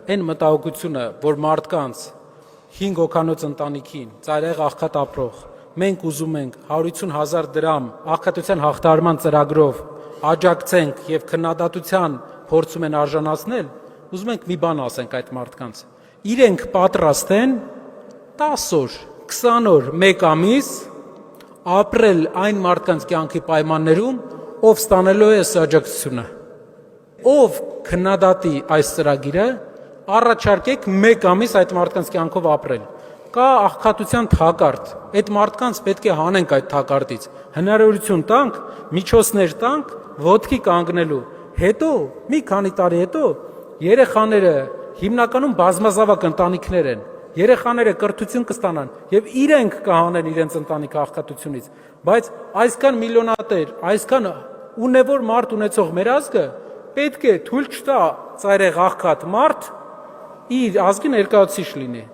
այն մտահոգությունը, որ մարդկանց 5 հոգանոց ընտանիքին, ծայրահեղ աղքատ ապրող, մենք ուզում ենք 150,000 դրամ աղքատության հաղթահարման ծրագրով աջակցենք եւ քննադատության փորձում են արժանացնել, ուզում ենք մի բան ասենք այդ մարդկանց. իրենք պատրաստ են 10 օր, 20 օր, 1 ամիս ապրել այն մարդկանց կյանքի պայմաններում, ով ստանելու է այս աջակցությունը, ով քննադատի այս ծրագիրը, առաջարկեք 1 ամիս այդ մարդկանց կյանքով ապրել։ Կա աղքատության թակարդ, այդ մարդկանց պետք է հանենք այդ թակարդից, հնարավորություն տանք, միջոցներ տանք ոտքի կանգնելու, հետո մի քանի տարի հետո երեխաները հիմնականում բազմազավակ ընտանիքներ են, երեխաները կրթություն կստանան եւ իրենք կհանեն իրենց ընտանիքը աղքատությունից, բայց այսքան միլիոնատեր, այսքան ունևոր մարդ ունեցող մեր ազգը պետք է թույլ չտա ծայրահեղ աղքատ մարդ իր ազգի ներկայացուցիչ լինի։